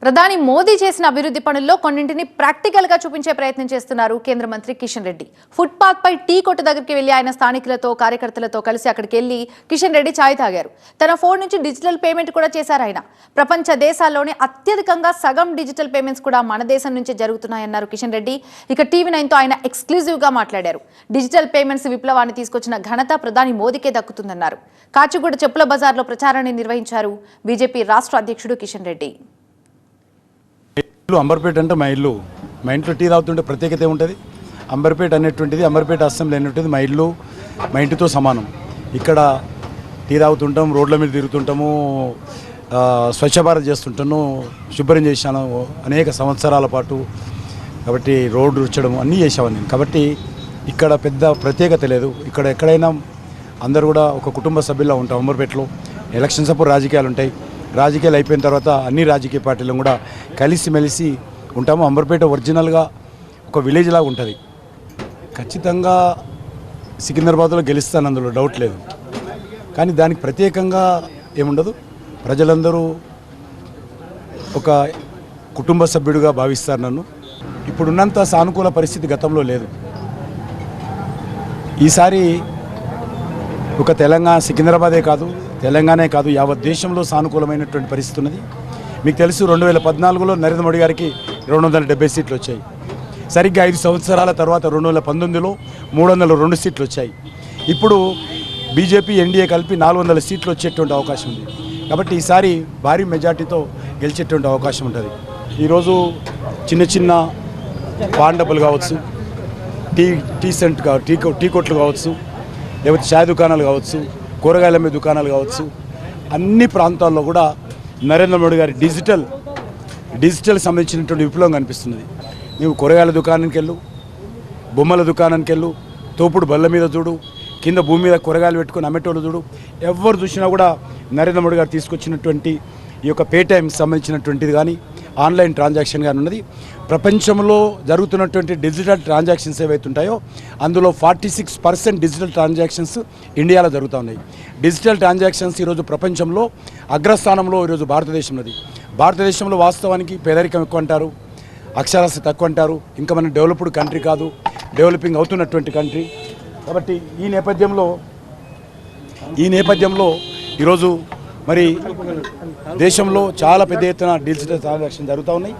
ప్రధాని మోదీ చేసిన అభివృద్ధి పనుల్లో కొన్నింటిని ప్రాక్టికల్ గా చూపించే ప్రయత్నం చేస్తున్నారు కేంద్ర మంత్రి కిషన్ రెడ్డి. ఫుట్పాత్ పై టీ కొట్టు దగ్గరికి వెళ్లి ఆయన స్థానికులతో కార్యకర్తలతో కలిసి అక్కడికి వెళ్లి కిషన్ రెడ్డి ఛాయ్ తాగారు. తన ఫోన్ నుంచి డిజిటల్ పేమెంట్ కూడా చేశారు ఆయన. ప్రపంచ దేశాల్లోనే అత్యధికంగా సగం డిజిటల్ పేమెంట్స్ కూడా మన దేశం నుంచే జరుగుతున్నాయన్నారు కిషన్ రెడ్డి. ఇక TV9 తో ఆయన ఎక్స్క్లూజివ్ గా మాట్లాడారు. డిజిటల్ పేమెంట్స్ విప్లవాన్ని తీసుకొచ్చిన ఘనత ప్రధాని మోదీకే దక్కుతుందన్నారు. కాచిగూడ చెప్పుల బజార్లో ప్రచారాన్ని నిర్వహించారు బీజేపీ రాష్ట్ర అధ్యక్షుడు కిషన్ రెడ్డి. అంబర్పేట అంటే మా ఇంట్లో టీ తాగుతుంటే ప్రత్యేకత ఉంటుంది. అంబర్పేట అనేటువంటిది, అంబర్పేట అసెంబ్లీ అనేటువంటిది మా ఇంటితో సమానం. ఇక్కడ టీ తాగుతుంటాం, రోడ్ల మీద తిరుగుతుంటాము, స్వచ్ఛ భారత్ చేస్తుంటాను, శుభ్రం చేశాను అనేక సంవత్సరాల పాటు. కాబట్టి రోడ్డు రుచ్చడం అన్నీ చేసాను నేను. కాబట్టి ఇక్కడ పెద్ద ప్రత్యేకత లేదు. ఇక్కడ ఎక్కడైనా అందరూ కూడా ఒక కుటుంబ సభ్యుల్లో ఉంటాం. అంబర్పేటలో ఎలక్షన్స్ అప్పుడు రాజకీయాలు ఉంటాయి. రాజకీయాలు అయిపోయిన తర్వాత అన్ని రాజకీయ పార్టీలను కూడా కలిసిమెలిసి ఉంటాము. అంబర్పేట ఒరిజినల్గా ఒక విలేజ్ లాగా ఉంటుంది. ఖచ్చితంగా సికింద్రాబాద్లో గెలుస్తాను, అందులో డౌట్ లేదు. కానీ దానికి ప్రత్యేకంగా ఏముండదు. ప్రజలందరూ ఒక కుటుంబ సభ్యుడిగా భావిస్తారు నన్ను. ఇప్పుడున్నంత సానుకూల పరిస్థితి గతంలో లేదు. ఈసారి ఒక సికింద్రాబాదే కాదు, తెలంగాణే కాదు, యావత్ దేశంలో సానుకూలమైనటువంటి పరిస్థితి ఉన్నది. మీకు తెలుసు 2014లో నరేంద్ర మోడీ గారికి 270 సీట్లు వచ్చాయి. సరిగ్గా 5 సంవత్సరాల తర్వాత 2019లో 302 సీట్లు వచ్చాయి. ఇప్పుడు బీజేపీ ఎన్డీఏ కలిపి 400 సీట్లు వచ్చేటువంటి అవకాశం ఉంది. కాబట్టి ఈసారి భారీ మెజార్టీతో గెలిచేటువంటి అవకాశం ఉంటుంది. ఈరోజు చిన్న చిన్న పాన్ డబ్బులు కావచ్చు, టీ కొట్లు కావచ్చు, లేకపోతే చాయ్ దుకాణాలు కావచ్చు, కూరగాయల మీద దుకాణాలు కావచ్చు, అన్ని ప్రాంతాల్లో కూడా నరేంద్ర మోడీ గారి డిజిటల్ సంబంధించినటువంటి విప్లవం కనిపిస్తున్నది. నీవు కూరగాయల దుకాణానికి వెళ్ళు, బొమ్మల దుకాణానికి వెళ్ళు, తోపుడు బల్ల మీద చూడు, కింద భూమి మీద కూరగాయలు పెట్టుకుని అమ్మేటోళ్ళు చూడు, ఎవరు చూసినా కూడా నరేంద్ర మోడీ గారు తీసుకొచ్చినటువంటి ఈ యొక్క పేటీఎం సంబంధించినటువంటిది కానీ, ఆన్లైన్ ట్రాన్సాక్షన్ కానీ ఉన్నది. ప్రపంచంలో జరుగుతున్నటువంటి డిజిటల్ ట్రాన్సాక్షన్స్ ఏవైతుంటాయో అందులో 46% డిజిటల్ ట్రాన్సాక్షన్స్ ఇండియాలో జరుగుతూ ఉన్నాయి. డిజిటల్ ట్రాన్సాక్షన్స్ ఈరోజు ప్రపంచంలో అగ్రస్థానంలో ఈరోజు భారతదేశం ఉన్నది. భారతదేశంలో వాస్తవానికి పేదరికం ఎక్కువ అంటారు, అక్షరాస్యత తక్కువ అంటారు. ఇంకా మన డెవలప్డ్ కంట్రీ కాదు, డెవలపింగ్ అవుతున్నటువంటి కంట్రీ. కాబట్టి ఈ నేపథ్యంలో ఈరోజు మరి దేశంలో చాలా పెద్ద ఎత్తున డిజిటల్ ట్రాన్సాక్షన్ జరుగుతూ ఉన్నాయి.